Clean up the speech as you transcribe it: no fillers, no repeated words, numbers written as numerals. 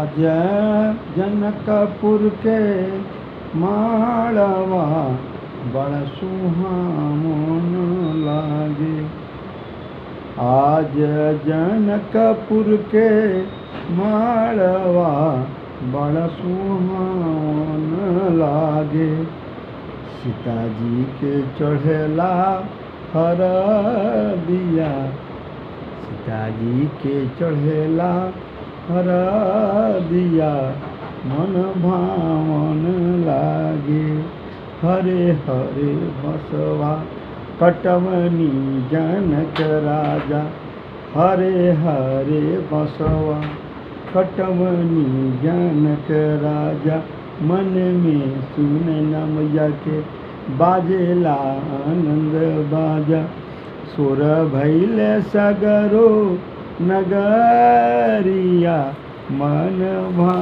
आज जनकपुर के माड़वा बड़ सुहावन लागे। आज जनकपुर के माड़वा बड़ सुहावन लागे। सीता जी के चढ़ेला हरदिया, सीता जी के चढ़ेला हरदिया मन भावन लागे। हरे हरे बसवा कटवनी जनक राजा, हरे हरे बसवा कटवनी जनक राजा। मन में सुन मैया के बाजेला आनंद बाजा। सुर भैल सगरो नगरिया मन भा